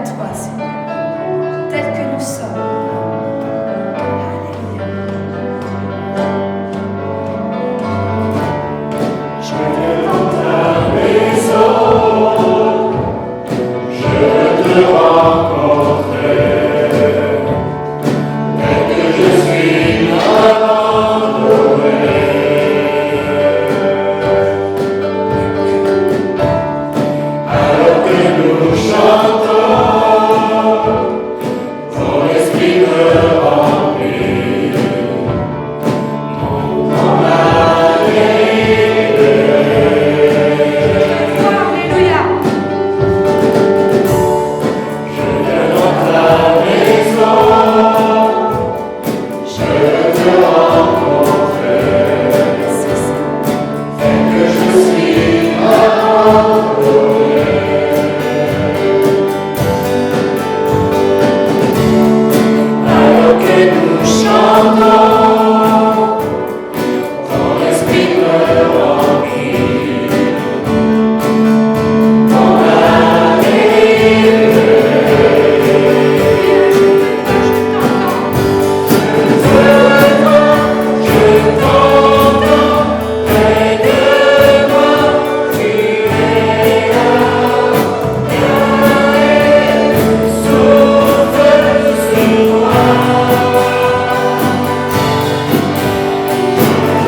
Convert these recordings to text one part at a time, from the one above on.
toi, Seigneur, tel que nous sommes. Alléluia. Je vais dans ta maison, je te rencontrerai, dès que je suis abandonné. Alors que nous chantons, ton esprit me remplit, mon âme est Alléluia. Je viens dans ta maison, je te rencontrerai, dès que je suis abandonné. Alors que nous chantons, ton esprit me remplit, mon âme je t'entends, près de moi, tu es là, souffle sur moi. Je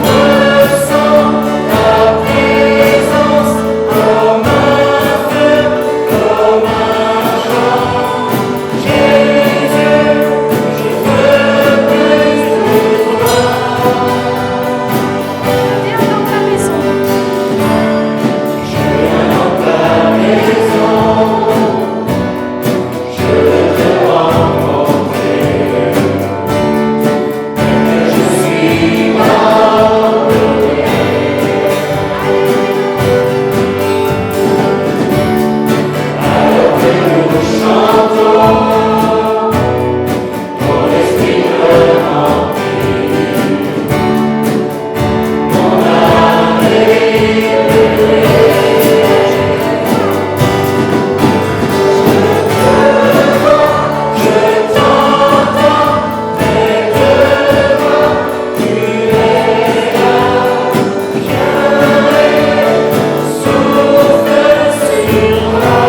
ressens ta présence comme un feu, comme un chant. Jésus, je veux plus de toi. Viens dans ta maison. Je viens dans ta maison, je veux te rencontrer, dès que je suis abandonné. Alors que nous chantons, ton esprit me remplit, mon âme je t'entends, près de moi, tu es là, viens, souffle sur moi.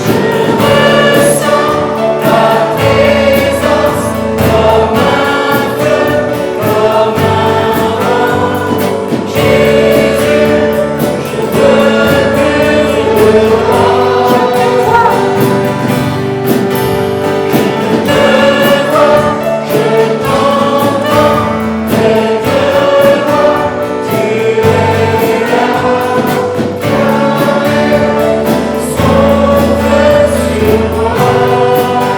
Je ressens ta présence comme un feu, comme un vent. Jésus, je veux plus de toi. Je t'entends, près de moi, tu es là, souffle sur moi. Je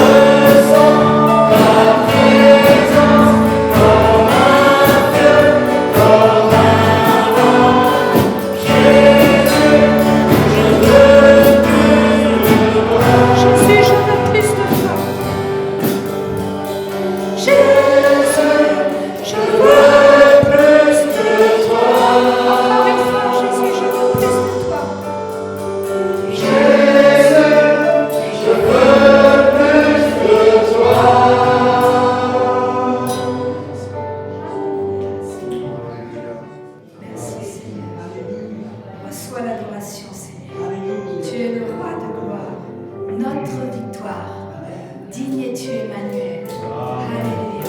ressens ta présence comme un feu, comme un vent. Jésus, je veux plus de toi. Jésus, je veux plus de toi. Jésus, je veux plus de toi. Encore une fois, Jésus, je veux plus de toi. Jésus, je veux plus de toi. Merci, Seigneur. Reçois l'adoration, Seigneur. Tu es le roi de gloire, notre victoire. Digne es-tu, Emmanuel. Alléluia.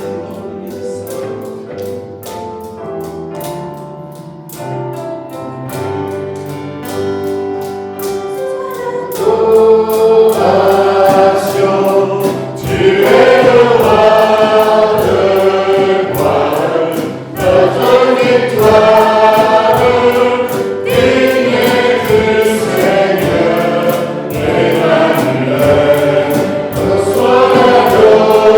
Adoration, tu es le roi de gloire, notre victoire. Digne es-tu, Seigneur, Emmanuel, reçois l'adoration.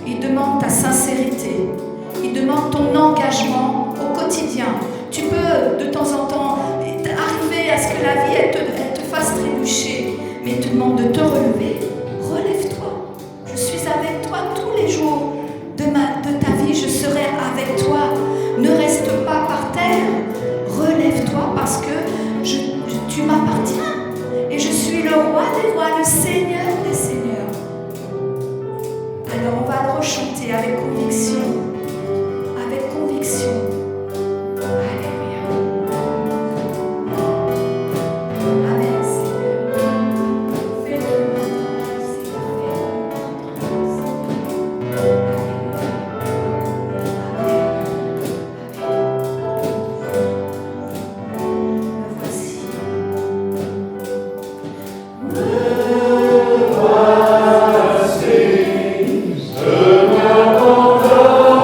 Il demande ta ta sincérité. Il demande ton engagement au quotidien. Tu peux de temps en temps arriver à ce que la vie elle te fasse trébucher, mais il te demande de te relever. Relève-toi. Je suis avec toi tous les jours de ta vie. Je serai avec toi. Ne reste pas par terre. Relève-toi parce que tu m'appartiens. Et je suis le roi des rois, le Seigneur des seigneurs. Alors on va le rechanter avec conviction. Avec conviction. Alléluia. Amen, Seigneur. Fais-le maintenant, Seigneur. Seigneur,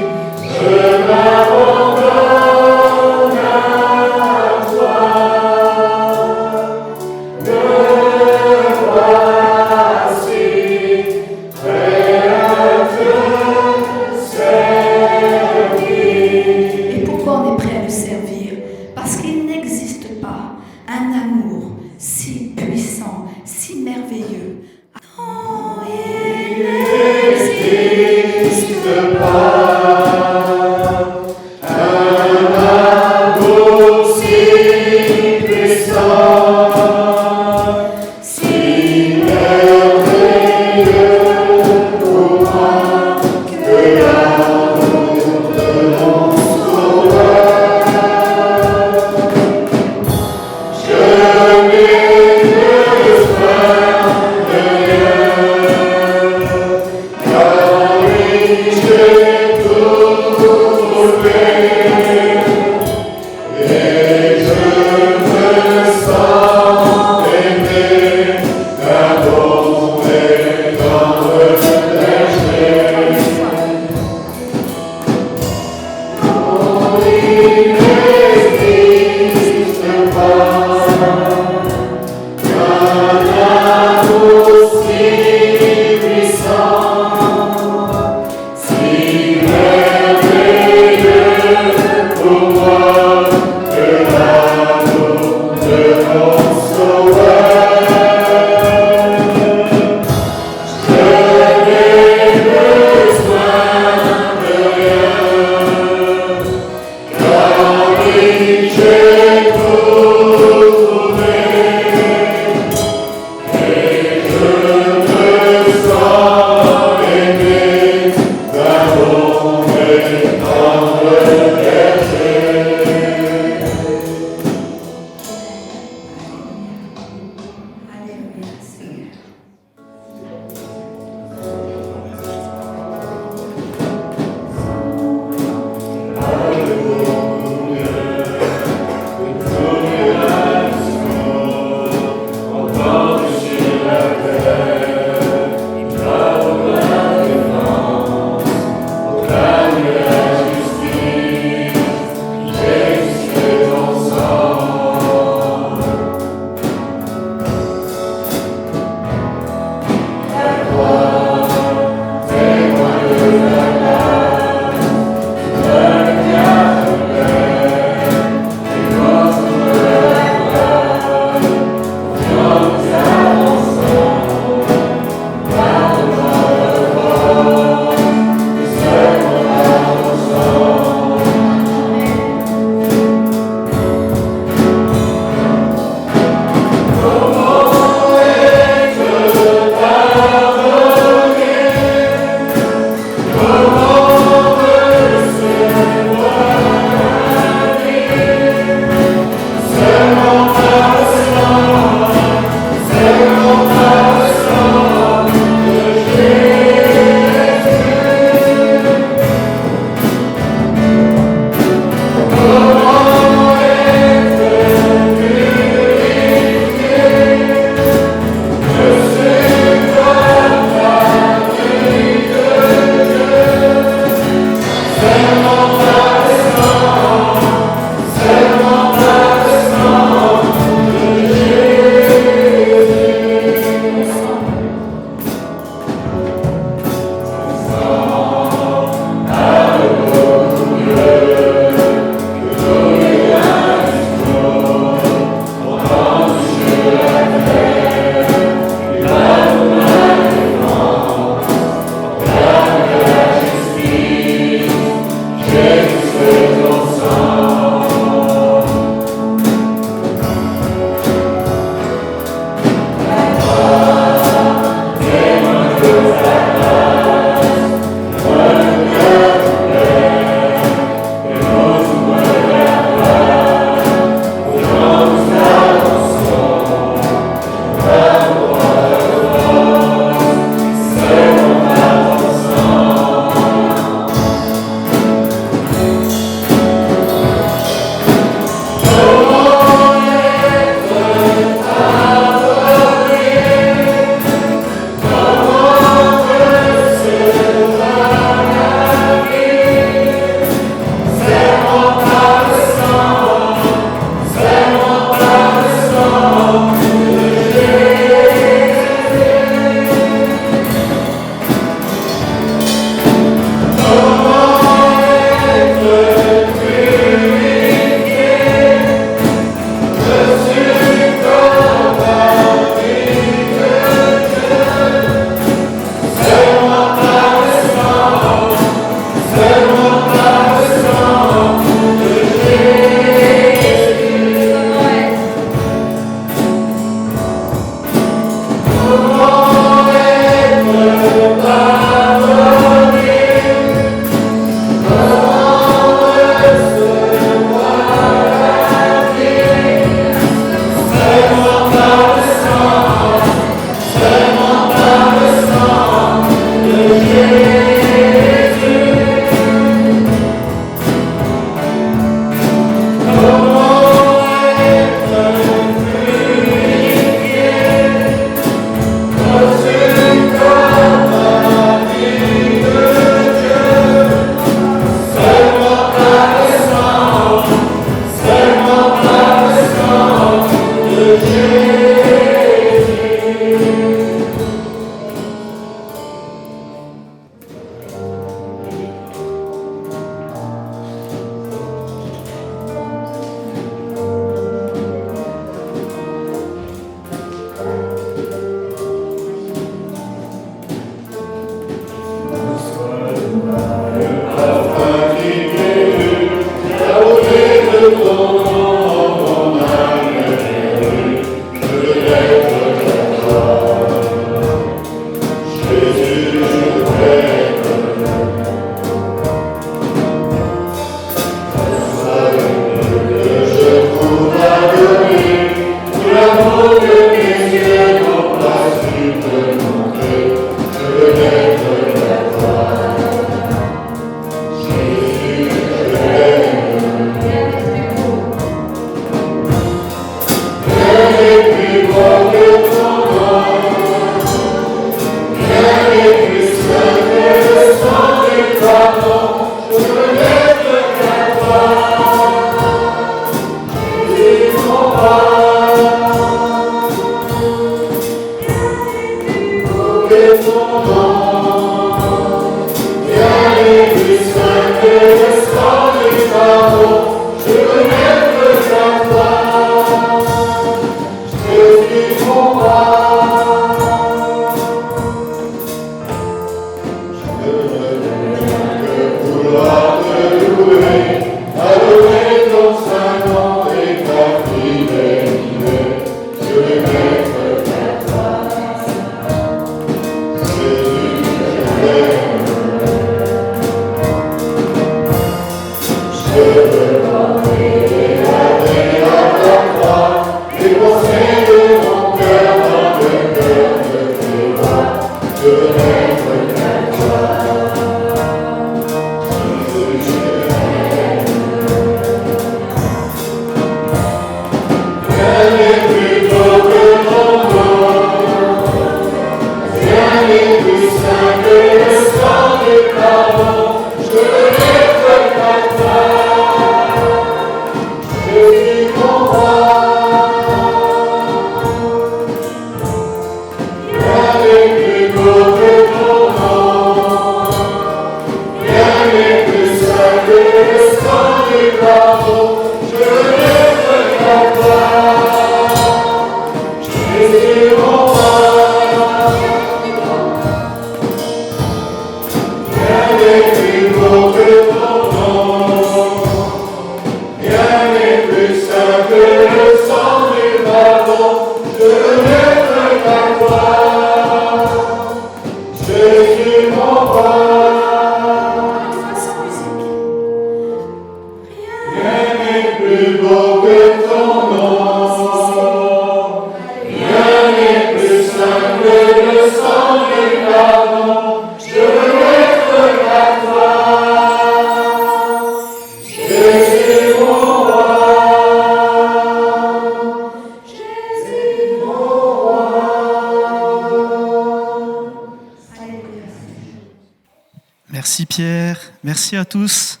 Merci Pierre, merci à tous.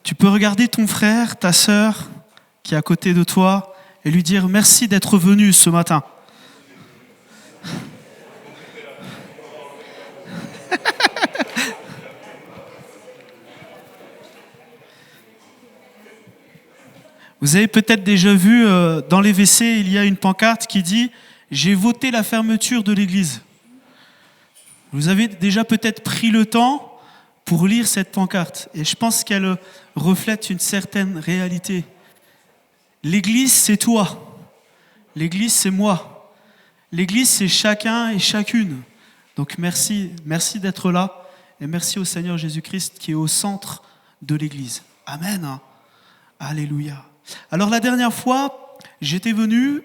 Tu peux regarder ton frère, ta sœur qui est à côté de toi et lui dire merci d'être venu ce matin. Vous avez peut-être déjà vu dans les WC, il y a une pancarte qui dit « J'ai voté la fermeture de l'église ». Vous avez déjà peut-être pris le temps pour lire cette pancarte. Et je pense qu'elle reflète une certaine réalité. L'église, c'est toi. L'église, c'est moi. L'église, c'est chacun et chacune. Donc merci d'être là. Et merci au Seigneur Jésus-Christ qui est au centre de l'église. Amen. Alléluia. Alors la dernière fois, j'étais venu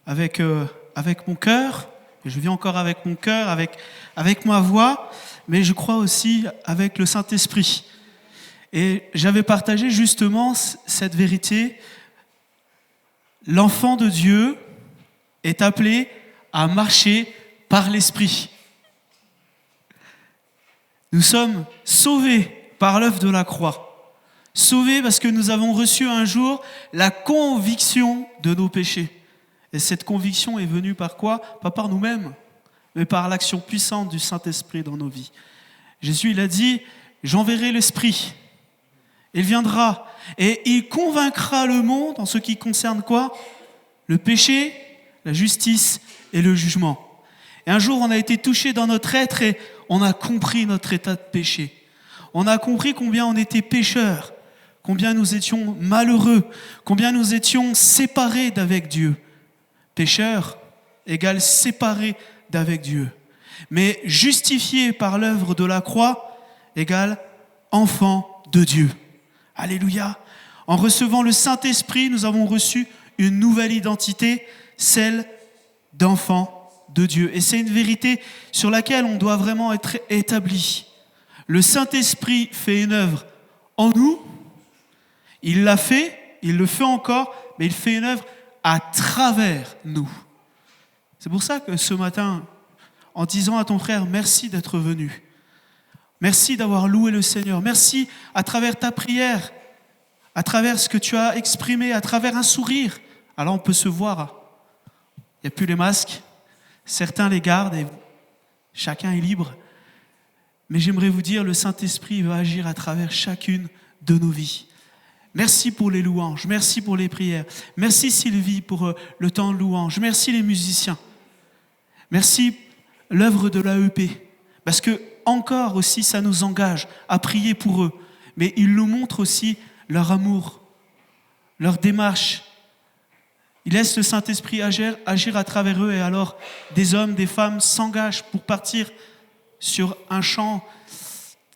avec mon cœur, et je viens encore avec mon cœur, avec ma voix, mais je crois aussi avec le Saint-Esprit. Et j'avais partagé justement cette vérité. L'enfant de Dieu est appelé à marcher par l'Esprit. Nous sommes sauvés par l'œuvre de la croix. Sauvés parce que nous avons reçu un jour la conviction de nos péchés. Et cette conviction est venue par quoi ? Pas par nous-mêmes, mais par l'action puissante du Saint-Esprit dans nos vies. Jésus, il a dit, j'enverrai l'Esprit. Il viendra et il convaincra le monde en ce qui concerne quoi ? Le péché, la justice et le jugement. Et un jour, on a été touché dans notre être et on a compris notre état de péché. On a compris combien on était pécheurs, combien nous étions malheureux, combien nous étions séparés d'avec Dieu. Pécheurs égale séparés d'avec Dieu. Mais justifiés par l'œuvre de la croix égale enfants de Dieu. Alléluia. En recevant le Saint-Esprit, nous avons reçu une nouvelle identité, celle d'enfants de Dieu. Et c'est une vérité sur laquelle on doit vraiment être établi. Le Saint-Esprit fait une œuvre en nous. Il l'a fait, il le fait encore, mais il fait une œuvre à travers nous. C'est pour ça que ce matin, en disant à ton frère, merci d'être venu. Merci d'avoir loué le Seigneur. Merci à travers ta prière, à travers ce que tu as exprimé, à travers un sourire. Alors on peut se voir. Il n'y a plus les masques. Certains les gardent et chacun est libre. Mais j'aimerais vous dire, le Saint-Esprit va agir à travers chacune de nos vies. Merci pour les louanges, merci pour les prières. Merci Sylvie pour le temps de louange. Merci les musiciens. Merci l'œuvre de l'AEP. Parce que encore aussi, ça nous engage à prier pour eux. Mais ils nous montrent aussi leur amour, leur démarche. Ils laissent le Saint-Esprit agir à travers eux et alors des hommes, des femmes s'engagent pour partir sur un champ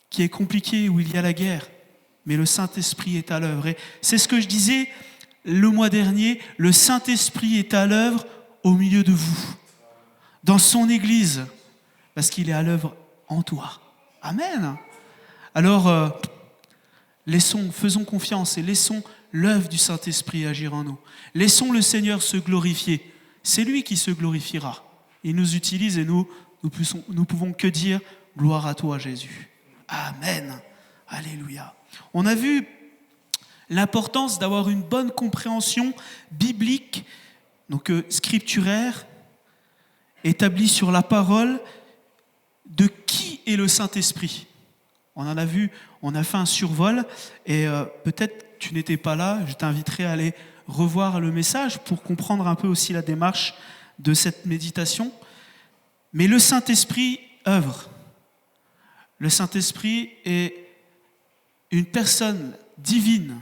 qui est compliqué, où il y a la guerre. Mais le Saint-Esprit est à l'œuvre. Et c'est ce que je disais le mois dernier, le Saint-Esprit est à l'œuvre au milieu de vous, dans son Église, parce qu'il est à l'œuvre en toi. Amen. Alors, faisons confiance et laissons l'œuvre du Saint-Esprit agir en nous. Laissons le Seigneur se glorifier. C'est lui qui se glorifiera. Il nous utilise et nous pouvons que dire gloire à toi, Jésus. Amen. Alléluia. On a vu l'importance d'avoir une bonne compréhension biblique, donc scripturaire, établie sur la parole de qui est le Saint-Esprit. On en a vu, on a fait un survol et peut-être tu n'étais pas là, je t'inviterai à aller revoir le message pour comprendre un peu aussi la démarche de cette méditation. Mais le Saint-Esprit œuvre. Le Saint-Esprit est une personne divine.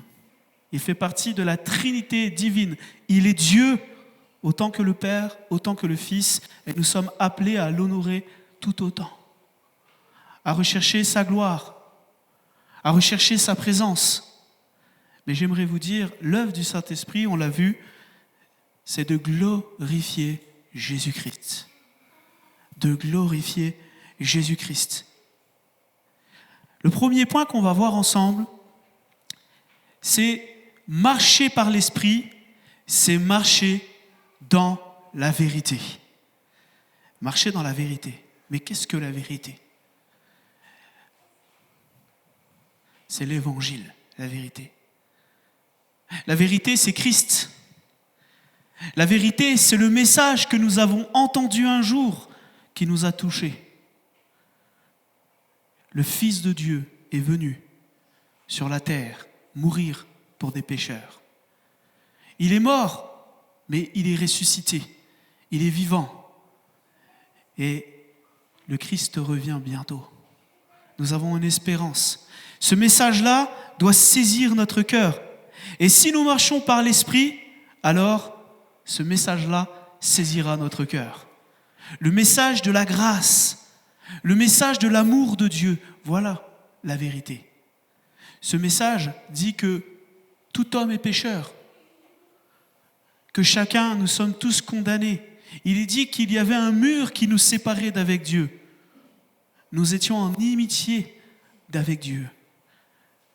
Il fait partie de la Trinité divine. Il est Dieu autant que le Père, autant que le Fils, et nous sommes appelés à l'honorer tout autant, à rechercher sa gloire, à rechercher sa présence. Mais j'aimerais vous dire, l'œuvre du Saint-Esprit, on l'a vu, c'est de glorifier Jésus-Christ. De glorifier Jésus-Christ. Le premier point qu'on va voir ensemble, c'est marcher par l'Esprit, c'est marcher dans la vérité. Marcher dans la vérité. Mais qu'est-ce que la vérité ? C'est l'Évangile, la vérité. La vérité, c'est Christ. La vérité, c'est le message que nous avons entendu un jour qui nous a touchés. Le Fils de Dieu est venu sur la terre mourir pour des pécheurs. Il est mort, mais il est ressuscité. Il est vivant. Et le Christ revient bientôt. Nous avons une espérance. Ce message-là doit saisir notre cœur. Et si nous marchons par l'Esprit, alors ce message-là saisira notre cœur. Le message de la grâce, le message de l'amour de Dieu, voilà la vérité. Ce message dit que tout homme est pécheur, que chacun, nous sommes tous condamnés. Il est dit qu'il y avait un mur qui nous séparait d'avec Dieu. Nous étions en inimitié d'avec Dieu.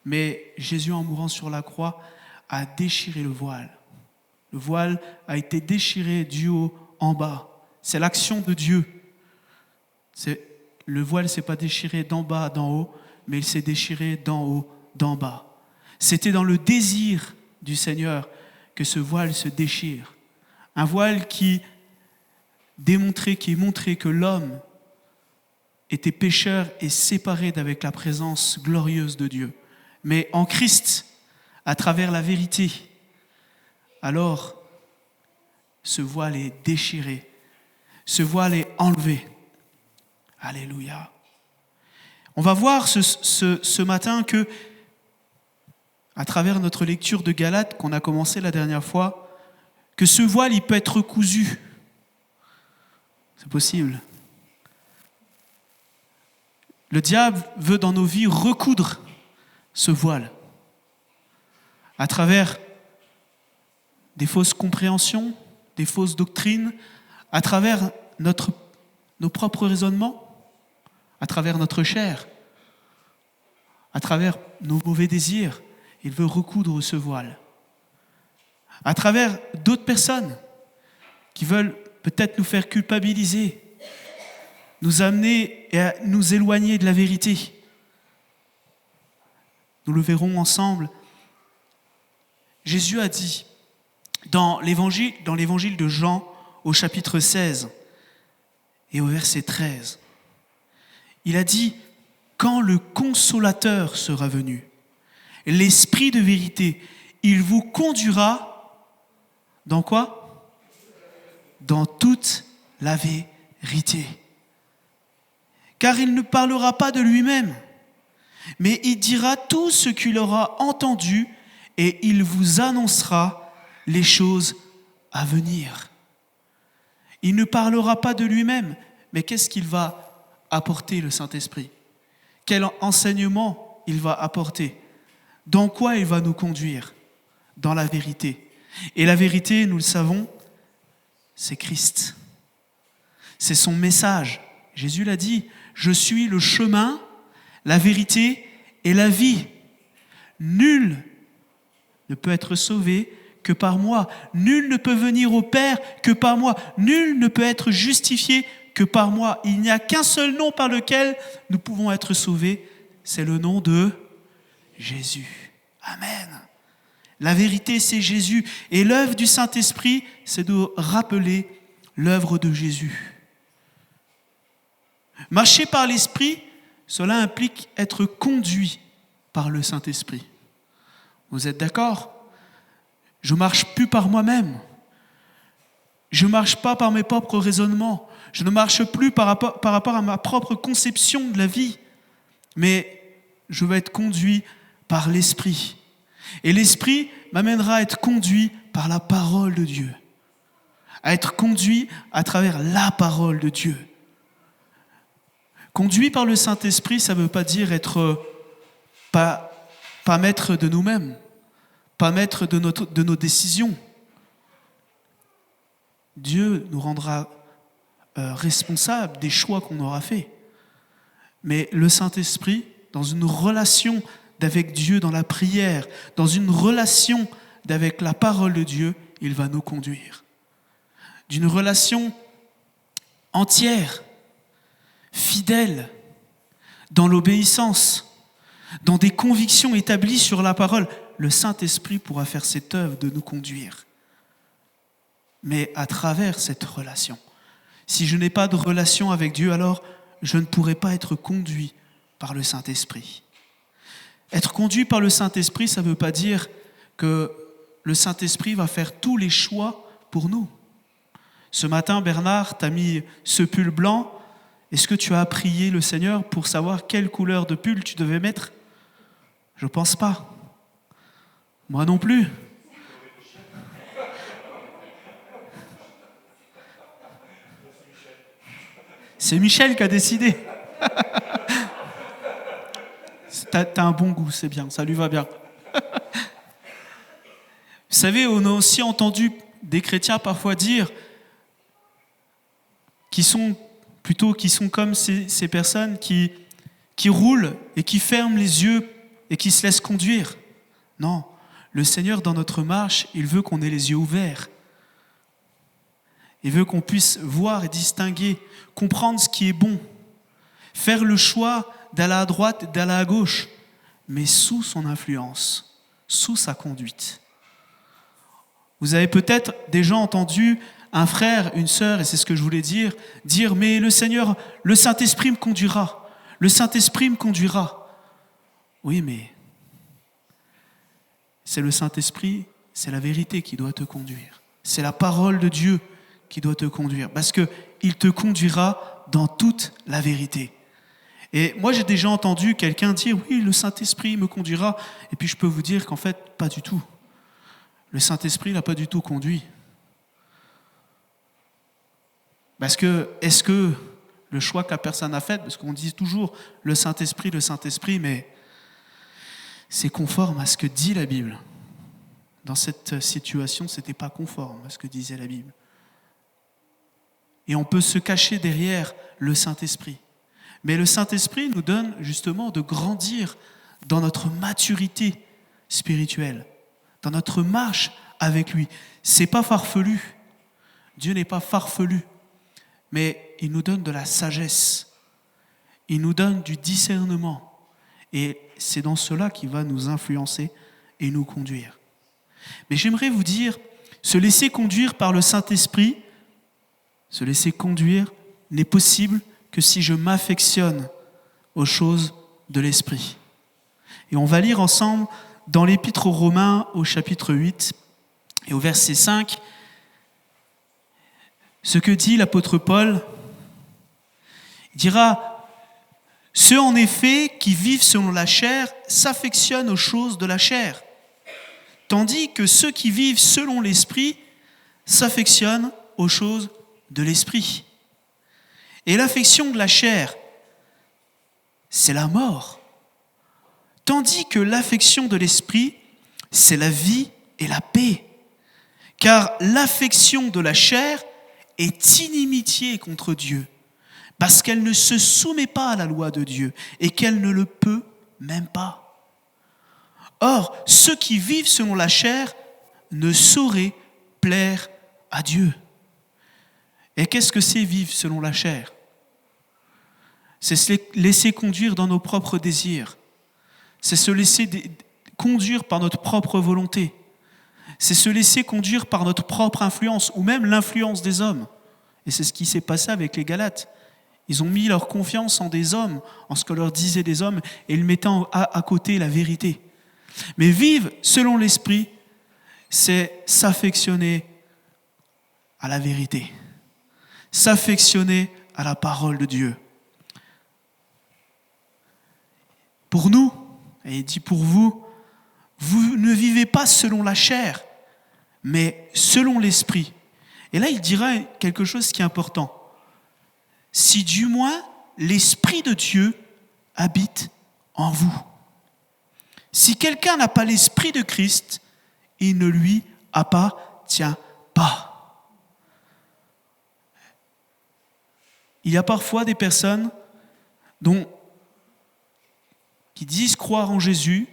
Mais Jésus, en mourant sur la croix, a déchiré le voile. Le voile a été déchiré du haut en bas. C'est l'action de Dieu. Le voile ne s'est pas déchiré d'en bas, d'en haut, mais il s'est déchiré d'en haut, d'en bas. C'était dans le désir du Seigneur que ce voile se déchire. Un voile qui montrait que l'homme était pécheur et séparé d'avec la présence glorieuse de Dieu. Mais en Christ, à travers la vérité, alors ce voile est déchiré, ce voile est enlevé. Alléluia. On va voir ce matin que, à travers notre lecture de Galates qu'on a commencé la dernière fois, que ce voile, il peut être cousu. C'est possible. Le diable veut dans nos vies recoudre ce voile à travers des fausses compréhensions, des fausses doctrines, à travers nos propres raisonnements, à travers notre chair, à travers nos mauvais désirs. Il veut recoudre ce voile. À travers d'autres personnes qui veulent peut-être nous faire culpabiliser, nous amener et à nous éloigner de la vérité. Nous le verrons ensemble. Jésus a dit dans l'évangile de Jean au chapitre 16 et au verset 13, il a dit « Quand le Consolateur sera venu, l'Esprit de vérité, il vous conduira dans quoi ? Dans toute la vérité. Car il ne parlera pas de lui-même, mais il dira tout ce qu'il aura entendu et il vous annoncera les choses à venir. » Il ne parlera pas de lui-même, mais qu'est-ce qu'il va apporter, le Saint-Esprit ? Quel enseignement il va apporter ? Dans quoi il va nous conduire ? Dans la vérité. Et la vérité, nous le savons, c'est Christ. C'est son message. Jésus l'a dit, « Je suis le chemin, la vérité et la vie. Nul ne peut être sauvé que par moi. Nul ne peut venir au Père que par moi. Nul ne peut être justifié que par moi. Il n'y a qu'un seul nom par lequel nous pouvons être sauvés. C'est le nom de Jésus. » Amen. La vérité, c'est Jésus. Et l'œuvre du Saint-Esprit, c'est de rappeler l'œuvre de Jésus. Marcher par l'Esprit, cela implique être conduit par le Saint-Esprit. Vous êtes d'accord ? Je ne marche plus par moi-même. Je ne marche pas par mes propres raisonnements. Je ne marche plus par rapport à ma propre conception de la vie. Mais je vais être conduit par l'Esprit. Et l'Esprit m'amènera à être conduit par la parole de Dieu. À être conduit à travers la parole de Dieu. Conduit par le Saint-Esprit, ça ne veut pas dire être pas maître de nous-mêmes, pas maître de nos décisions. Dieu nous rendra responsables des choix qu'on aura faits. Mais le Saint-Esprit, dans une relation avec Dieu, dans la prière, dans une relation avec la parole de Dieu, il va nous conduire. D'une relation entière, fidèle, dans l'obéissance, dans des convictions établies sur la parole, le Saint-Esprit pourra faire cette œuvre de nous conduire. Mais à travers cette relation. Si je n'ai pas de relation avec Dieu, alors je ne pourrai pas être conduit par le Saint-Esprit. Être conduit par le Saint-Esprit, ça ne veut pas dire que le Saint-Esprit va faire tous les choix pour nous. Ce matin, Bernard, tu as mis ce pull blanc. Est-ce que tu as prié le Seigneur pour savoir quelle couleur de pull tu devais mettre ? Je ne pense pas. Moi non plus. C'est Michel qui a décidé. T'as un bon goût, c'est bien, ça lui va bien. Vous savez, on a aussi entendu des chrétiens parfois dire qui sont comme ces personnes qui roulent et qui ferment les yeux et qui se laissent conduire. Non, le Seigneur, dans notre marche, il veut qu'on ait les yeux ouverts. Il veut qu'on puisse voir et distinguer, comprendre ce qui est bon, faire le choix d'aller à droite et d'aller à gauche, mais sous son influence, sous sa conduite. Vous avez peut-être déjà entendu un frère, une sœur, et c'est ce que je voulais dire, mais le Seigneur, le Saint-Esprit me conduira. Le Saint-Esprit me conduira. Oui, mais c'est le Saint-Esprit, c'est la vérité qui doit te conduire. C'est la parole de Dieu qui doit te conduire, parce qu'il te conduira dans toute la vérité. Et moi, j'ai déjà entendu quelqu'un dire « Oui, le Saint-Esprit me conduira ». Et puis je peux vous dire qu'en fait, pas du tout. Le Saint-Esprit n'a pas du tout conduit. Parce que, est-ce que le choix que la personne a fait, parce qu'on dit toujours le Saint-Esprit, mais c'est conforme à ce que dit la Bible. Dans cette situation, ce n'était pas conforme à ce que disait la Bible. Et on peut se cacher derrière le Saint-Esprit. Mais le Saint-Esprit nous donne justement de grandir dans notre maturité spirituelle, dans notre marche avec lui. C'est pas farfelu. Dieu n'est pas farfelu. Mais il nous donne de la sagesse. Il nous donne du discernement. Et c'est dans cela qu'il va nous influencer et nous conduire. Mais j'aimerais vous dire, se laisser conduire par le Saint-Esprit, se laisser conduire n'est possible que si je m'affectionne aux choses de l'Esprit. Et on va lire ensemble dans l'Épître aux Romains au chapitre 8 et au verset 5, ce que dit l'apôtre Paul. Il dira « Ceux en effet qui vivent selon la chair s'affectionnent aux choses de la chair, tandis que ceux qui vivent selon l'Esprit s'affectionnent aux choses de l'Esprit. Et l'affection de la chair, c'est la mort, tandis que l'affection de l'Esprit, c'est la vie et la paix. Car l'affection de la chair est inimitié contre Dieu, parce qu'elle ne se soumet pas à la loi de Dieu et qu'elle ne le peut même pas. Or, ceux qui vivent selon la chair ne sauraient plaire à Dieu. » Et qu'est-ce que c'est vivre selon la chair ? C'est se laisser conduire dans nos propres désirs. C'est se laisser conduire par notre propre volonté. C'est se laisser conduire par notre propre influence, ou même l'influence des hommes. Et c'est ce qui s'est passé avec les Galates. Ils ont mis leur confiance en des hommes, en ce que leur disaient des hommes, et ils mettaient à côté la vérité. Mais vivre selon l'Esprit, c'est s'affectionner à la vérité. S'affectionner à la parole de Dieu. Pour nous, et il dit pour vous, vous ne vivez pas selon la chair, mais selon l'Esprit. Et là, il dira quelque chose qui est important. Si du moins l'Esprit de Dieu habite en vous. Si quelqu'un n'a pas l'Esprit de Christ, il ne lui appartient pas. Il y a parfois des personnes qui disent croire en Jésus,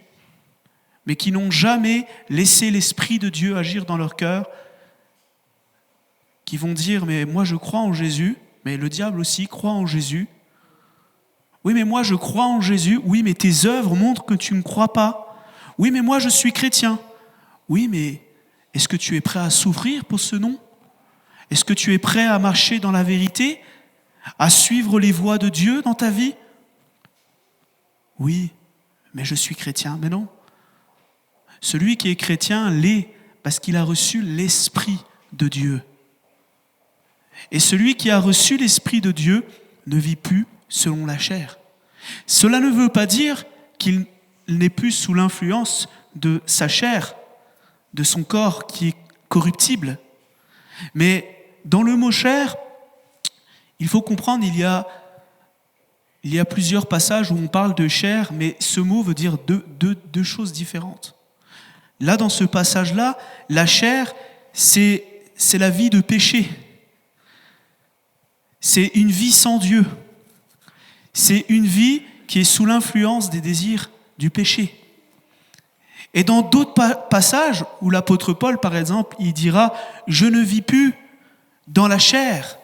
mais qui n'ont jamais laissé l'Esprit de Dieu agir dans leur cœur, qui vont dire « mais moi je crois en Jésus », mais le diable aussi croit en Jésus. « Oui, mais moi je crois en Jésus », « oui, mais tes œuvres montrent que tu ne crois pas », « oui, mais moi je suis chrétien », « oui, mais est-ce que tu es prêt à souffrir pour ce nom ? Est-ce que tu es prêt à marcher dans la vérité ? À suivre les voies de Dieu dans ta vie ? Oui, mais je suis chrétien. Mais non. Celui qui est chrétien l'est parce qu'il a reçu l'Esprit de Dieu. Et celui qui a reçu l'Esprit de Dieu ne vit plus selon la chair. Cela ne veut pas dire qu'il n'est plus sous l'influence de sa chair, de son corps qui est corruptible. Mais dans le mot chair, il faut comprendre, il y a plusieurs passages où on parle de chair, mais ce mot veut dire deux choses différentes. Là, dans ce passage-là, la chair, c'est la vie de péché. C'est une vie sans Dieu. C'est une vie qui est sous l'influence des désirs du péché. Et dans d'autres passages où l'apôtre Paul, par exemple, il dira « Je ne vis plus dans la chair,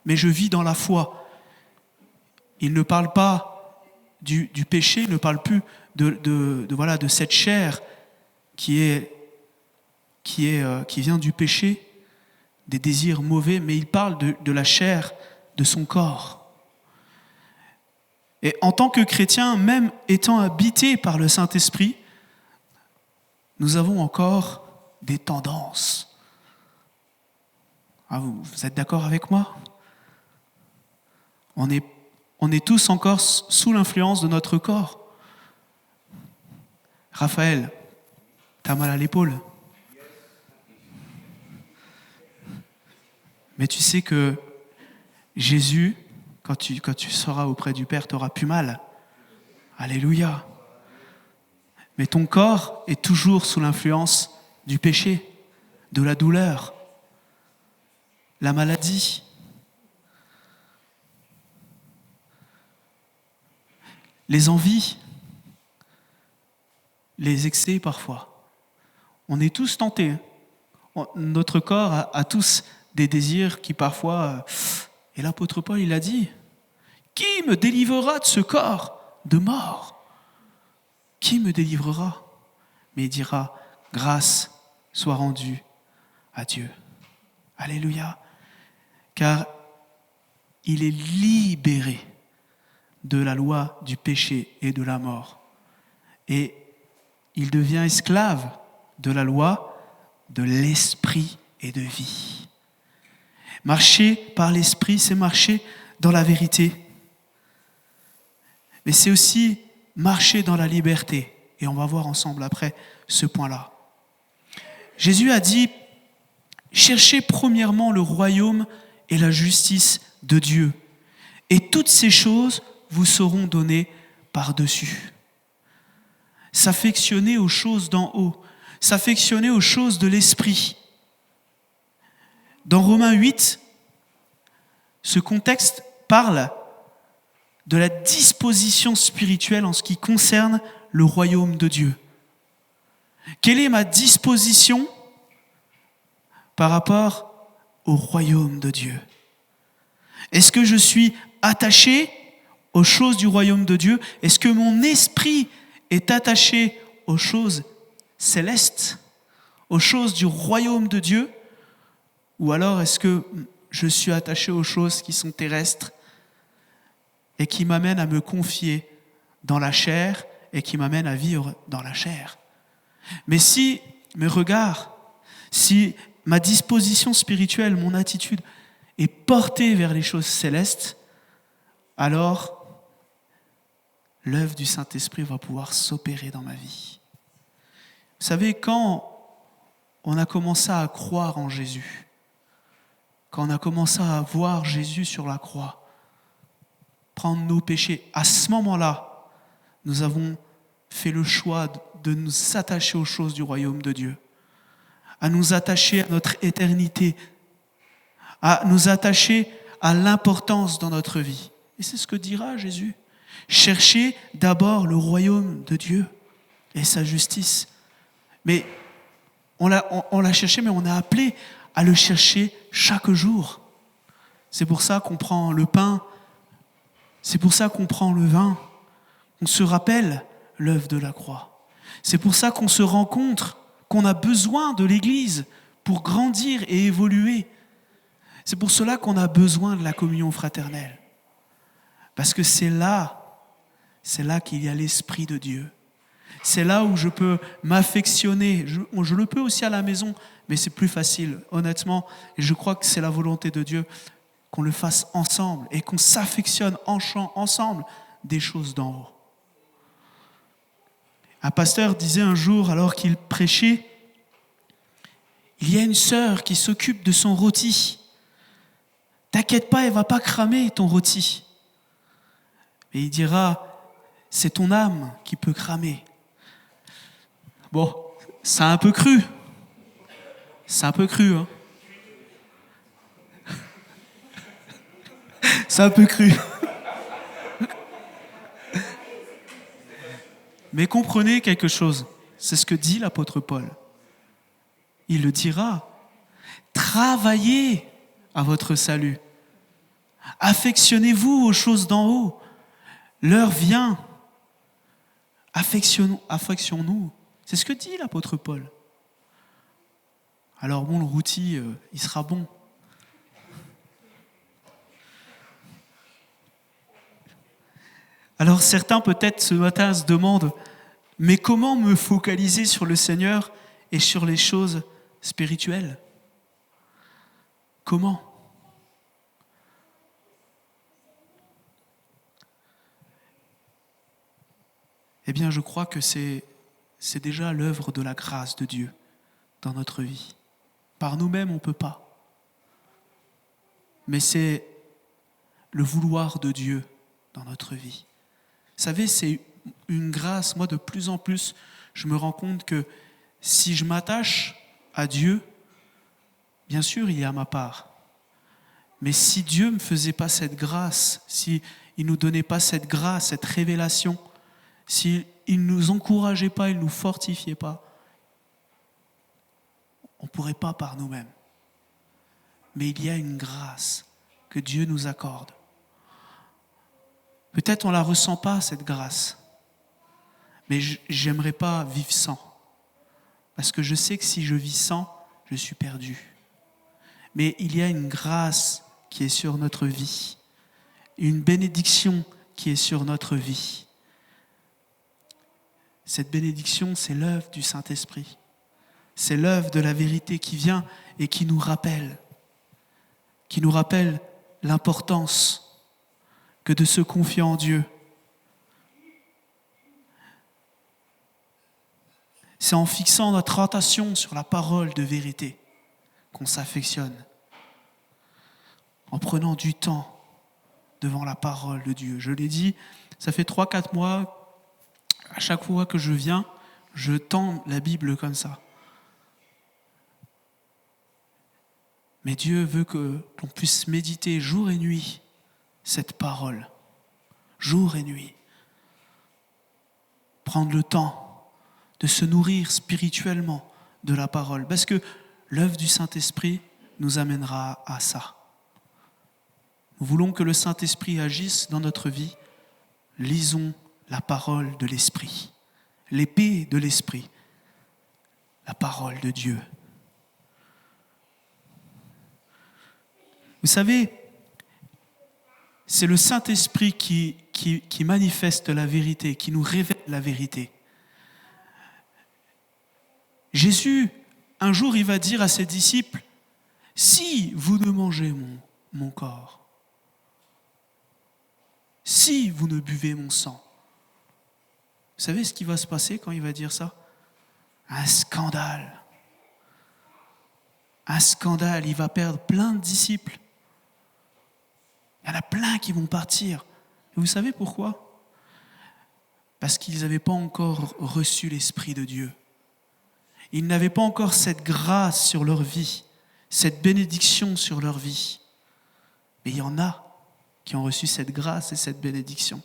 mais je vis dans la foi. » Il ne parle pas du péché, il ne parle plus de cette chair qui vient du péché, des désirs mauvais, mais il parle de la chair de son corps. Et en tant que chrétien, même étant habité par le Saint-Esprit, nous avons encore des tendances. Ah, vous êtes d'accord avec moi ? On on est tous encore sous l'influence de notre corps. Raphaël, t'as mal à l'épaule. Mais tu sais que Jésus, quand tu seras auprès du Père, t'auras plus mal. Alléluia. Mais ton corps est toujours sous l'influence du péché, de la douleur, la maladie. Les envies, les excès parfois. On est tous tentés. Notre corps a tous des désirs qui parfois... Et l'apôtre Paul, il a dit, « Qui me délivrera de ce corps de mort ? Qui me délivrera ?» Mais il dira, « Grâce soit rendue à Dieu. » Alléluia. Car il est libéré de la loi du péché et de la mort. Et il devient esclave de la loi de l'esprit et de vie. Marcher par l'esprit, c'est marcher dans la vérité. Mais c'est aussi marcher dans la liberté. Et on va voir ensemble après ce point-là. Jésus a dit, cherchez premièrement le royaume et la justice de Dieu. Et toutes ces choses vous seront données par-dessus. S'affectionner aux choses d'en haut, s'affectionner aux choses de l'esprit. Dans Romains 8, ce contexte parle de la disposition spirituelle en ce qui concerne le royaume de Dieu. Quelle est ma disposition par rapport au royaume de Dieu ? Est-ce que je suis attaché aux choses du royaume de Dieu ? Est-ce que mon esprit est attaché aux choses célestes, aux choses du royaume de Dieu ? Ou alors est-ce que je suis attaché aux choses qui sont terrestres et qui m'amènent à me confier dans la chair et qui m'amènent à vivre dans la chair ? Mais si mes regards, si ma disposition spirituelle, mon attitude est portée vers les choses célestes, alors l'œuvre du Saint-Esprit va pouvoir s'opérer dans ma vie. Vous savez, quand on a commencé à croire en Jésus, quand on a commencé à voir Jésus sur la croix, prendre nos péchés, à ce moment-là, nous avons fait le choix de nous attacher aux choses du royaume de Dieu, à nous attacher à notre éternité, à nous attacher à l'importance dans notre vie. Et c'est ce que dira Jésus. Cherchez d'abord le royaume de Dieu et sa justice. Mais on l'a cherché, mais on est appelé à le chercher chaque jour. C'est pour ça qu'on prend le pain, c'est pour ça qu'on prend le vin. On se rappelle l'œuvre de la croix. C'est pour ça qu'on se rencontre, qu'on a besoin de l'Église pour grandir et évoluer. C'est pour cela qu'on a besoin de la communion fraternelle. Parce que c'est là qu'il y a l'Esprit de Dieu. C'est là où je peux m'affectionner. Je le peux aussi à la maison, mais c'est plus facile, honnêtement. Et je crois que c'est la volonté de Dieu qu'on le fasse ensemble et qu'on s'affectionne ensemble des choses d'en haut. Un pasteur disait un jour, alors qu'il prêchait, « Il y a une sœur qui s'occupe de son rôti. T'inquiète pas, elle ne va pas cramer ton rôti. » Et il dira, « C'est ton âme qui peut cramer. » Bon, c'est un peu cru. C'est un peu cru, hein. C'est un peu cru. Mais comprenez quelque chose. C'est ce que dit l'apôtre Paul. Il le dira. Travaillez à votre salut. Affectionnez-vous aux choses d'en haut. L'heure vient. Affectionnons-nous. C'est ce que dit l'apôtre Paul. Alors bon, le rôti, il sera bon. Alors certains peut-être ce matin se demandent, mais comment me focaliser sur le Seigneur et sur les choses spirituelles ? Comment ? eh bien je crois que c'est déjà l'œuvre de la grâce de Dieu dans notre vie. Par nous-mêmes, on ne peut pas. Mais c'est le vouloir de Dieu dans notre vie. Vous savez, c'est une grâce. Moi, de plus en plus, je me rends compte que si je m'attache à Dieu, bien sûr, il est à ma part. Mais si Dieu ne me faisait pas cette grâce, s'il ne nous donnait pas cette grâce, cette révélation, s'il ne nous encourageait pas, il ne nous fortifiait pas, on ne pourrait pas par nous-mêmes. Mais il y a une grâce que Dieu nous accorde. Peut-être on ne la ressent pas, cette grâce. Mais j'aimerais pas vivre sans. Parce que je sais que si je vis sans, je suis perdu. Mais il y a une grâce qui est sur notre vie. Une bénédiction qui est sur notre vie. Cette bénédiction, c'est l'œuvre du Saint-Esprit. C'est l'œuvre de la vérité qui vient et qui nous rappelle l'importance que de se confier en Dieu. C'est en fixant notre attention sur la parole de vérité qu'on s'affectionne. En prenant du temps devant la parole de Dieu. Je l'ai dit, ça fait 3-4 mois, à chaque fois que je viens, je tends la Bible comme ça. Mais Dieu veut qu'on puisse méditer jour et nuit cette parole. Jour et nuit. Prendre le temps de se nourrir spirituellement de la parole. Parce que l'œuvre du Saint-Esprit nous amènera à ça. Nous voulons que le Saint-Esprit agisse dans notre vie. Lisons la parole de l'Esprit. L'épée de l'Esprit. La parole de Dieu. Vous savez, c'est le Saint-Esprit qui manifeste la vérité, qui nous révèle la vérité. Jésus, un jour, il va dire à ses disciples, « Si vous ne mangez mon corps, si vous ne buvez mon sang. » Vous savez ce qui va se passer quand il va dire ça ? Un scandale. Un scandale, il va perdre plein de disciples. Il y en a plein qui vont partir. Et vous savez pourquoi ? Parce qu'ils n'avaient pas encore reçu l'Esprit de Dieu. Ils n'avaient pas encore cette grâce sur leur vie, cette bénédiction sur leur vie. Mais il y en a qui ont reçu cette grâce et cette bénédiction.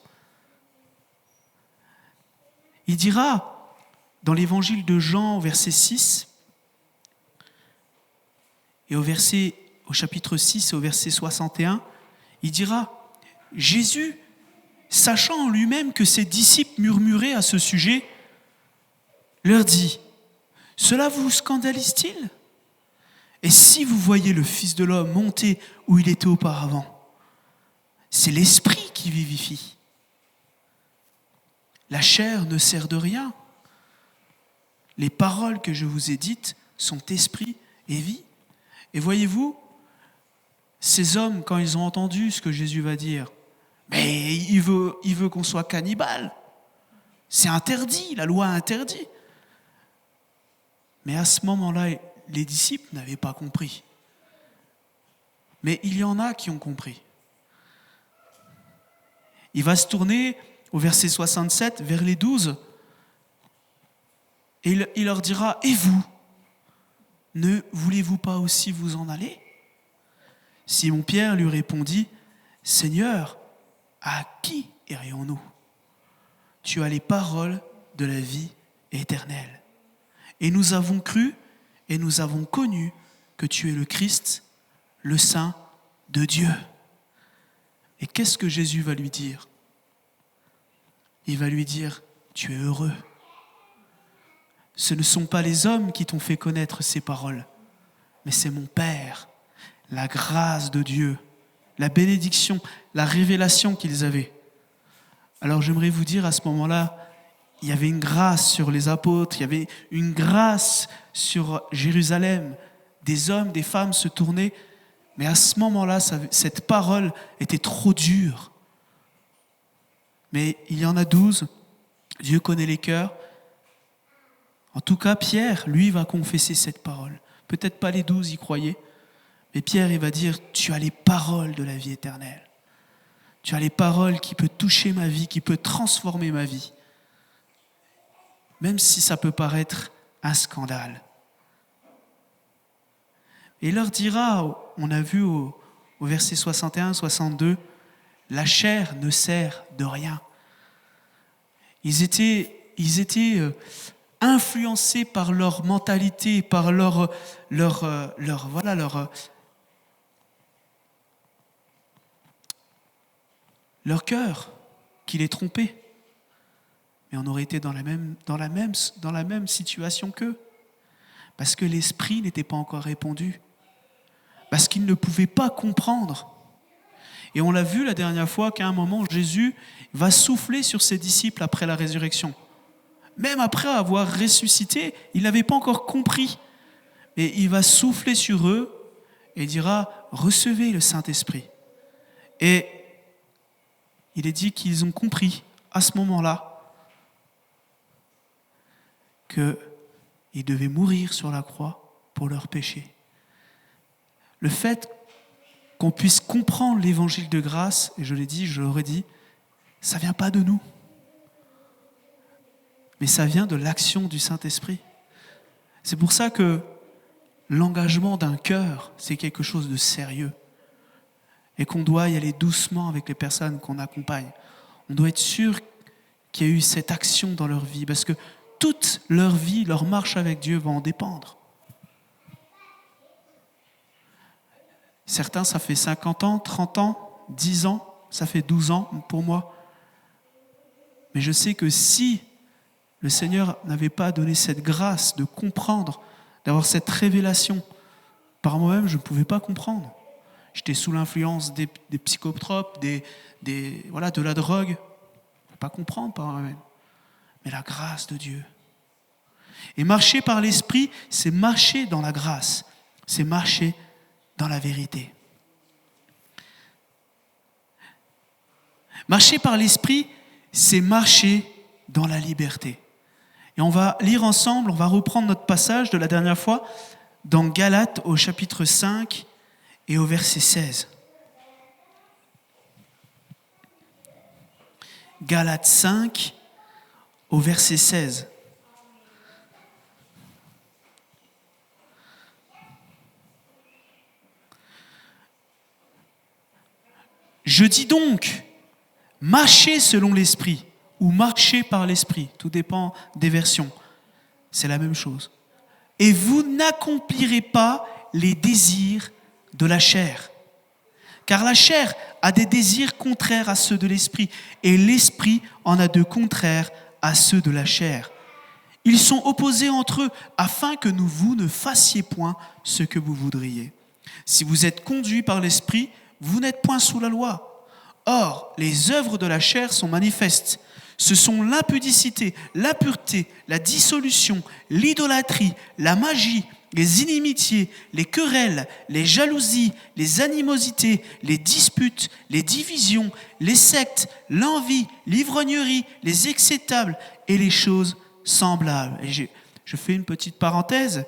Il dira, dans l'évangile de Jean, au verset 6, et au chapitre 6, au verset 61, il dira, Jésus, sachant en lui-même que ses disciples murmuraient à ce sujet, leur dit, « Cela vous scandalise-t-il ? Et si vous voyez le Fils de l'homme monter où il était auparavant, c'est l'Esprit qui vivifie. La chair ne sert de rien. Les paroles que je vous ai dites sont esprit et vie. » Et voyez-vous, ces hommes, quand ils ont entendu ce que Jésus va dire, mais il veut qu'on soit cannibale. C'est interdit, la loi interdit. Mais à ce moment-là, les disciples n'avaient pas compris. Mais il y en a qui ont compris. Il va se tourner au verset 67 vers les 12 et il leur dira, « Et vous, ne voulez-vous pas aussi vous en aller ?» Simon-Pierre lui répondit, « Seigneur, à qui irions-nous ? Tu as les paroles de la vie éternelle. Et nous avons cru et nous avons connu que tu es le Christ, le Saint de Dieu. » Et qu'est-ce que Jésus va lui dire ? Il va lui dire, « Tu es heureux. Ce ne sont pas les hommes qui t'ont fait connaître ces paroles, mais c'est mon Père, la grâce de Dieu, la bénédiction, la révélation qu'ils avaient. » Alors j'aimerais vous dire à ce moment-là, il y avait une grâce sur les apôtres, il y avait une grâce sur Jérusalem. Des hommes, des femmes se tournaient, mais à ce moment-là, cette parole était trop dure. Mais il y en a 12 Dieu connaît les cœurs. En tout cas, Pierre, lui, va confesser cette parole. Peut-être pas les 12 y croyaient, mais Pierre, il va dire, tu as les paroles de la vie éternelle. Tu as les paroles qui peuvent toucher ma vie, qui peuvent transformer ma vie. Même si ça peut paraître un scandale. Et il leur dira, on a vu au verset 61-62, la chair ne sert de rien. Ils étaient influencés par leur mentalité, par leur cœur qui les trompait. Mais on aurait été dans la même situation qu'eux. Parce que l'esprit n'était pas encore répandu. Parce qu'ils ne pouvaient pas comprendre. Et on l'a vu la dernière fois qu'à un moment, Jésus va souffler sur ses disciples après la résurrection. Même après avoir ressuscité, ils n'avaient pas encore compris. Et il va souffler sur eux et dira « Recevez le Saint-Esprit ». Et il est dit qu'ils ont compris à ce moment-là qu'ils devaient mourir sur la croix pour leurs péchés. Le fait qu'on puisse comprendre l'évangile de grâce, et je l'ai dit, je l'aurais dit, ça ne vient pas de nous, mais ça vient de l'action du Saint-Esprit. C'est pour ça que l'engagement d'un cœur, c'est quelque chose de sérieux, et qu'on doit y aller doucement avec les personnes qu'on accompagne. On doit être sûr qu'il y a eu cette action dans leur vie, parce que toute leur vie, leur marche avec Dieu va en dépendre. Certains, ça fait 50 ans, 30 ans, 10 ans, ça fait 12 ans pour moi. Mais je sais que si le Seigneur n'avait pas donné cette grâce de comprendre, d'avoir cette révélation, par moi-même, je ne pouvais pas comprendre. J'étais sous l'influence des psychotropes, de la drogue. Je ne pouvais pas comprendre par moi-même. Mais la grâce de Dieu. Et marcher par l'Esprit, c'est marcher dans la grâce. C'est marcher dans la vérité. Marcher par l'Esprit, c'est marcher dans la liberté. Et on va lire ensemble, on va reprendre notre passage de la dernière fois dans Galates au chapitre 5 et au verset 16. Galates 5 au verset 16. Je dis donc, marchez selon l'Esprit ou marchez par l'Esprit, tout dépend des versions. C'est la même chose. Et vous n'accomplirez pas les désirs de la chair. Car la chair a des désirs contraires à ceux de l'Esprit, et l'Esprit en a de contraires à ceux de la chair. Ils sont opposés entre eux, afin que vous ne fassiez point ce que vous voudriez. Si vous êtes conduits par l'Esprit, vous n'êtes point sous la loi. Or, les œuvres de la chair sont manifestes. Ce sont l'impudicité, l'impureté, la dissolution, l'idolâtrie, la magie, les inimitiés, les querelles, les jalousies, les animosités, les disputes, les divisions, les sectes, l'envie, l'ivrognerie, les acceptables et les choses semblables. Et je fais une petite parenthèse.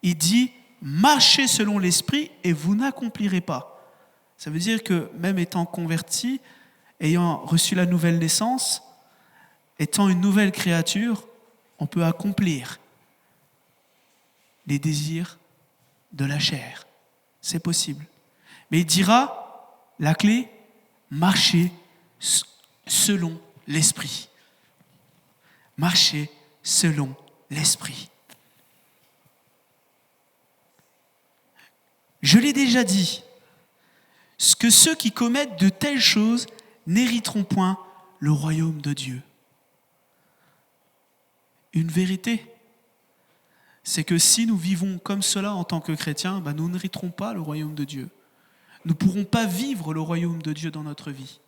Il dit « Marchez selon l'Esprit et vous n'accomplirez pas ». Ça veut dire que même étant converti, ayant reçu la nouvelle naissance, étant une nouvelle créature, on peut accomplir les désirs de la chair. C'est possible. Mais il dira, la clé, marcher selon l'Esprit. Marcher selon l'Esprit. Je l'ai déjà dit, que ceux qui commettent de telles choses n'hériteront point le royaume de Dieu. Une vérité, c'est que si nous vivons comme cela en tant que chrétiens, nous n'hériterons pas le royaume de Dieu. Nous ne pourrons pas vivre le royaume de Dieu dans notre vie.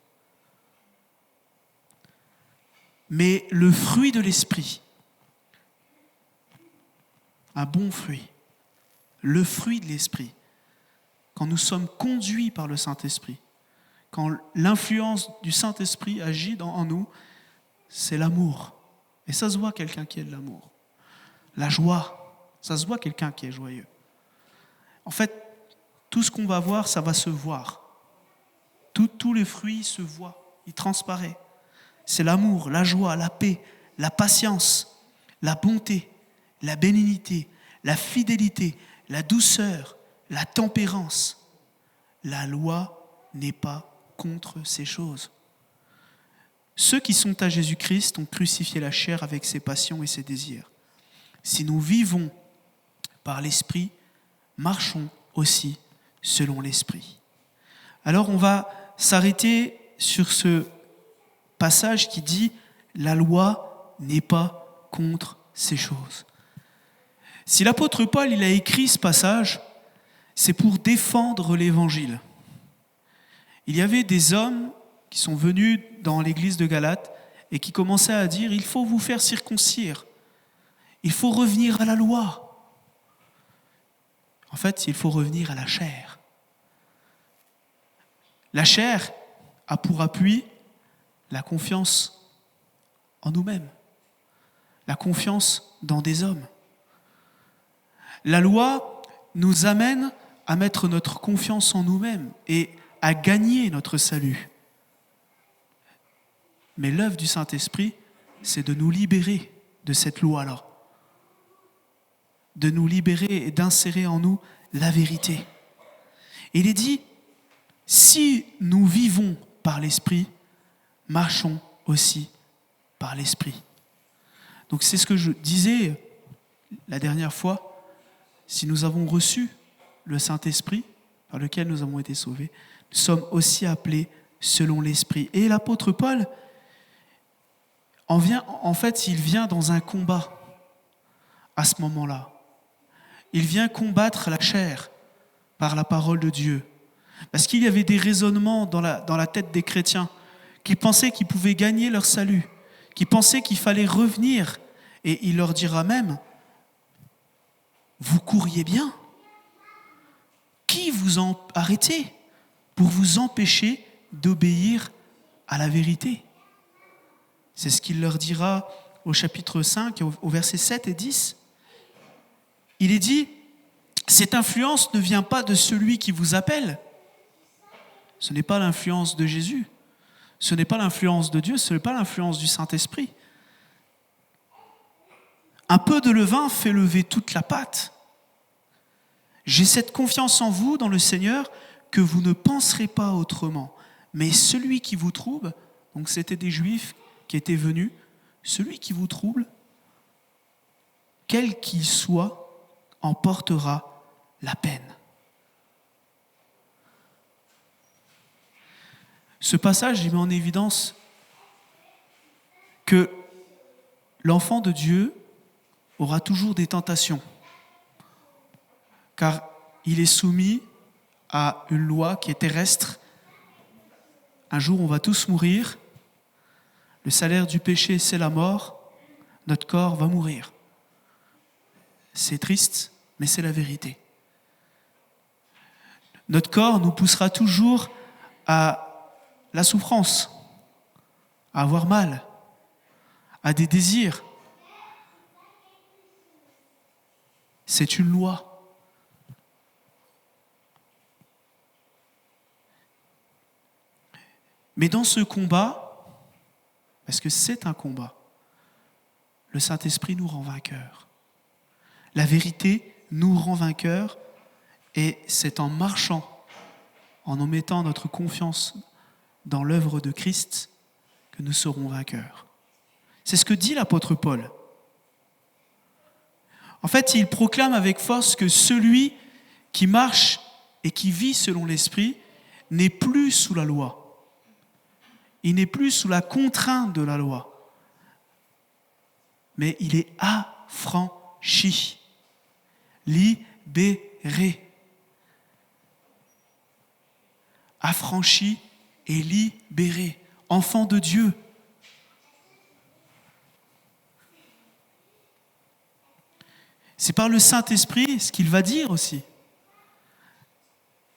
Mais le fruit de l'Esprit, un bon fruit, le fruit de l'Esprit, quand nous sommes conduits par le Saint-Esprit, quand l'influence du Saint-Esprit agit en nous, c'est l'amour, Et ça se voit quelqu'un qui a de l'amour. La joie, ça se voit quelqu'un qui est joyeux. En fait, tout ce qu'on va voir, ça va se voir. Tous les fruits se voient, ils transparaissent. C'est l'amour, la joie, la paix, la patience, la bonté, la bénignité, la fidélité, la douceur, la tempérance. La loi n'est pas contre ces choses. Ceux qui sont à Jésus-Christ ont crucifié la chair avec ses passions et ses désirs. Si nous vivons par l'Esprit, marchons aussi selon l'Esprit. Alors on va s'arrêter sur ce passage qui dit « La loi n'est pas contre ces choses ». Si l'apôtre Paul il a écrit ce passage, c'est pour défendre l'Évangile. Il y avait des hommes qui sont venus dans l'église de Galate et qui commençaient à dire « Il faut vous faire circoncire, il faut revenir à la loi ». En fait, il faut revenir à la chair. La chair a pour appui la confiance en nous-mêmes, la confiance dans des hommes. La loi nous amène à mettre notre confiance en nous-mêmes et à gagner notre salut. Mais l'œuvre du Saint-Esprit, c'est de nous libérer de cette loi-là, de nous libérer et d'insérer en nous la vérité. Et il est dit, si nous vivons par l'Esprit, marchons aussi par l'Esprit. Donc c'est ce que je disais la dernière fois, si nous avons reçu le Saint-Esprit, par lequel nous avons été sauvés, nous sommes aussi appelés selon l'Esprit. Et l'apôtre Paul, il vient dans un combat à ce moment-là. Il vient combattre la chair par la parole de Dieu. Parce qu'il y avait des raisonnements dans la tête des chrétiens qui pensaient qu'ils pouvaient gagner leur salut, qui pensaient qu'il fallait revenir. Et il leur dira même, vous couriez bien. Qui vous a arrêté pour vous empêcher d'obéir à la vérité? C'est ce qu'il leur dira au chapitre 5, au verset 7 et 10. Il est dit, cette influence ne vient pas de celui qui vous appelle. Ce n'est pas l'influence de Jésus. Ce n'est pas l'influence de Dieu, ce n'est pas l'influence du Saint-Esprit. Un peu de levain fait lever toute la pâte. J'ai cette confiance en vous, dans le Seigneur, que vous ne penserez pas autrement. Mais celui qui vous trouble, donc c'était des Juifs qui étaient venus, celui qui vous trouble, quel qu'il soit, en portera la peine. Ce passage, il met en évidence que l'enfant de Dieu aura toujours des tentations, car il est soumis à une loi qui est terrestre. Un jour, on va tous mourir. Le salaire du péché, c'est la mort. Notre corps va mourir. C'est triste, mais c'est la vérité. Notre corps nous poussera toujours à la souffrance, à avoir mal, à des désirs. C'est une loi. Mais dans ce combat, parce que c'est un combat, le Saint-Esprit nous rend vainqueurs. La vérité nous rend vainqueurs et c'est en marchant, en nous mettant notre confiance dans l'œuvre de Christ que nous serons vainqueurs. C'est ce que dit l'apôtre Paul. En fait, il proclame avec force que celui qui marche et qui vit selon l'Esprit n'est plus sous la loi. Il n'est plus sous la contrainte de la loi, mais il est affranchi, libéré. Affranchi et libéré, enfant de Dieu. C'est par le Saint-Esprit, ce qu'il va dire aussi,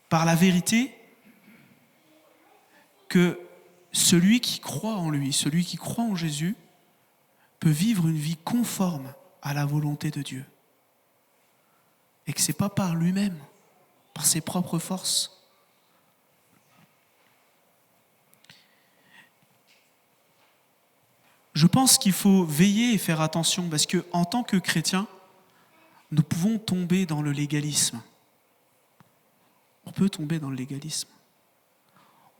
par la vérité, que celui qui croit en lui, celui qui croit en Jésus, peut vivre une vie conforme à la volonté de Dieu. Et que ce n'est pas par lui-même, par ses propres forces. Je pense qu'il faut veiller et faire attention parce qu'en tant que chrétiens, nous pouvons tomber dans le légalisme. On peut tomber dans le légalisme.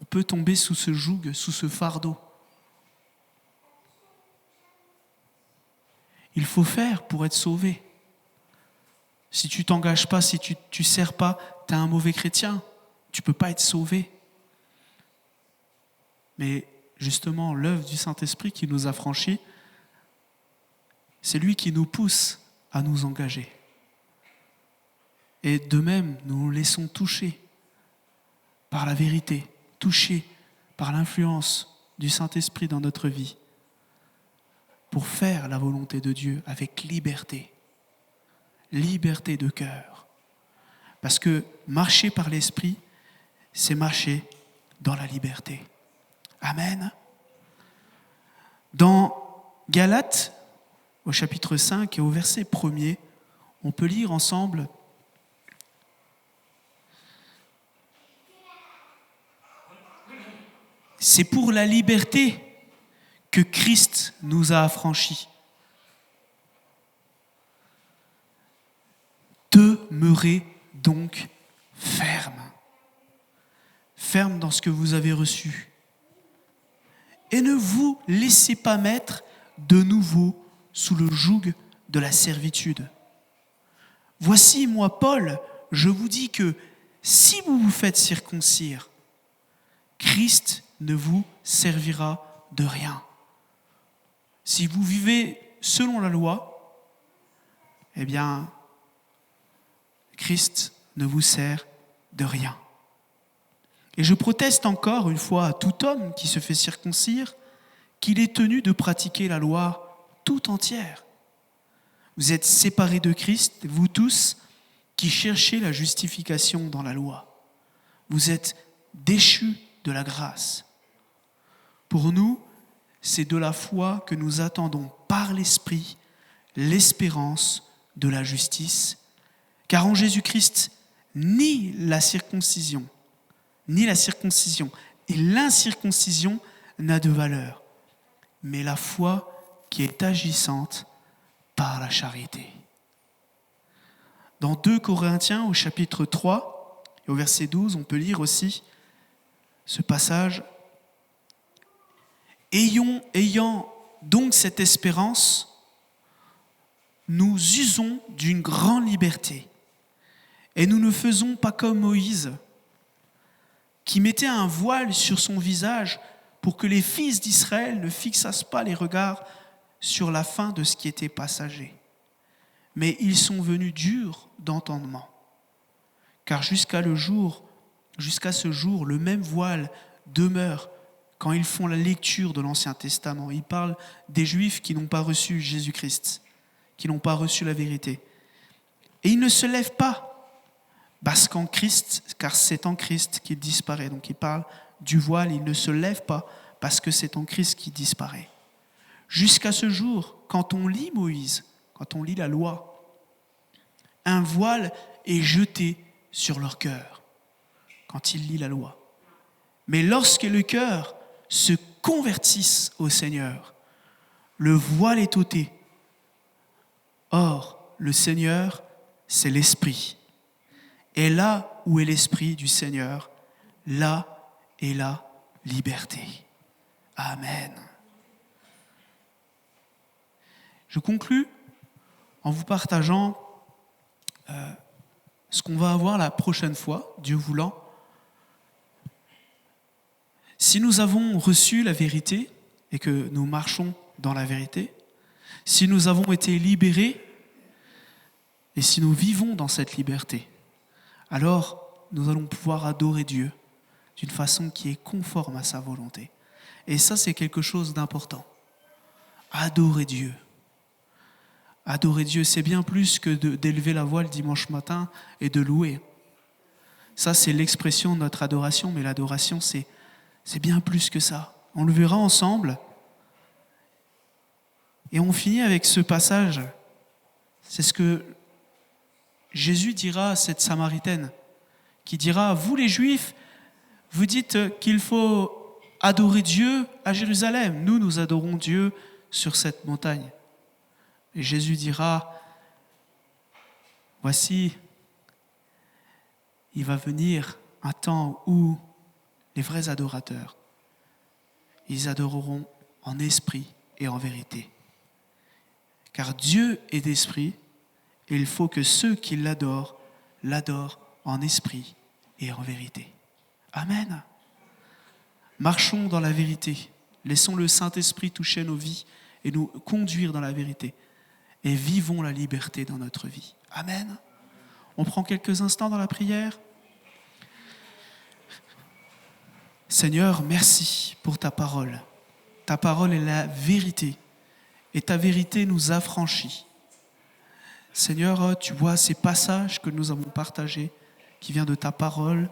On peut tomber sous ce joug, sous ce fardeau. Il faut faire pour être sauvé. Si tu ne t'engages pas, si tu ne sers pas, tu es un mauvais chrétien. Tu ne peux pas être sauvé. Mais justement, l'œuvre du Saint-Esprit qui nous a franchis, c'est lui qui nous pousse à nous engager. Et de même, nous nous laissons toucher par la vérité, toucher par l'influence du Saint-Esprit dans notre vie, pour faire la volonté de Dieu avec liberté de cœur. Parce que marcher par l'Esprit, c'est marcher dans la liberté. Amen. Dans Galates, au chapitre 5 et au verset 1er, on peut lire ensemble: c'est pour la liberté que Christ nous a affranchis. Demeurez donc ferme dans ce que vous avez reçu. Et ne vous laissez pas mettre de nouveau sous le joug de la servitude. Voici, moi, Paul, je vous dis que si vous vous faites circoncire, Christ ne vous servira de rien. Si vous vivez selon la loi, eh bien, Christ ne vous sert de rien. Et je proteste encore une fois à tout homme qui se fait circoncire qu'il est tenu de pratiquer la loi tout entière. Vous êtes séparés de Christ, vous tous qui cherchez la justification dans la loi. Vous êtes déchus de la grâce. Pour nous, c'est de la foi que nous attendons par l'Esprit l'espérance de la justice. Car en Jésus-Christ, ni la circoncision et l'incirconcision n'a de valeur, mais la foi qui est agissante par la charité. Dans 2 Corinthiens, au chapitre 3, et au verset 12, on peut lire aussi ce passage. Ayant donc cette espérance, nous usons d'une grande liberté. Et nous ne faisons pas comme Moïse, qui mettait un voile sur son visage pour que les fils d'Israël ne fixassent pas les regards sur la fin de ce qui était passager. Mais ils sont venus durs d'entendement. Car jusqu'à ce jour, le même voile demeure quand ils font la lecture de l'Ancien Testament. Il parle des Juifs qui n'ont pas reçu Jésus-Christ, qui n'ont pas reçu la vérité. Et ils ne se lèvent pas, car c'est en Christ qu'il disparaît. Donc il parle du voile, il ne se lève pas, parce que c'est en Christ qu'il disparaît. Jusqu'à ce jour, quand on lit Moïse, quand on lit la loi, un voile est jeté sur leur cœur, quand ils lisent la loi. Mais lorsque le cœur se convertisse au Seigneur, le voile est ôté. Or, le Seigneur, c'est l'Esprit. Et là où est l'Esprit du Seigneur, là est la liberté. Amen. Je conclus en vous partageant ce qu'on va avoir la prochaine fois, Dieu voulant. Si nous avons reçu la vérité et que nous marchons dans la vérité, si nous avons été libérés et si nous vivons dans cette liberté, alors nous allons pouvoir adorer Dieu d'une façon qui est conforme à sa volonté. Et ça, c'est quelque chose d'important. Adorer Dieu. Adorer Dieu, c'est bien plus que d'élever la voix le dimanche matin et de louer. Ça, c'est l'expression de notre adoration, mais l'adoration, c'est bien plus que ça. On le verra ensemble. Et on finit avec ce passage. C'est ce que Jésus dira à cette Samaritaine, qui dira, vous les Juifs, vous dites qu'il faut adorer Dieu à Jérusalem. Nous adorons Dieu sur cette montagne. Et Jésus dira, voici, il va venir un temps où les vrais adorateurs, ils adoreront en esprit et en vérité. Car Dieu est d'esprit, et il faut que ceux qui l'adorent en esprit et en vérité. Amen. Marchons dans la vérité. Laissons le Saint-Esprit toucher nos vies et nous conduire dans la vérité. Et vivons la liberté dans notre vie. Amen. On prend quelques instants dans la prière. Seigneur, merci pour ta parole. Ta parole est la vérité. Et ta vérité nous affranchit. Seigneur, tu vois ces passages que nous avons partagés, qui viennent de ta parole,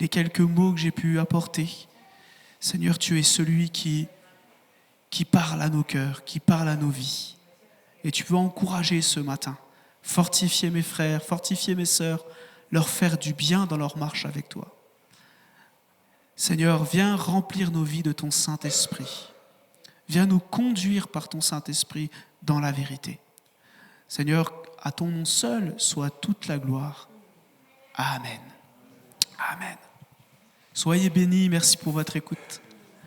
les quelques mots que j'ai pu apporter. Seigneur, tu es celui qui parle à nos cœurs, qui parle à nos vies. Et tu veux encourager ce matin, fortifier mes frères, fortifier mes sœurs, leur faire du bien dans leur marche avec toi. Seigneur, viens remplir nos vies de ton Saint-Esprit. Viens nous conduire par ton Saint-Esprit dans la vérité. Seigneur, à ton nom seul soit toute la gloire. Amen. Amen. Soyez bénis, merci pour votre écoute.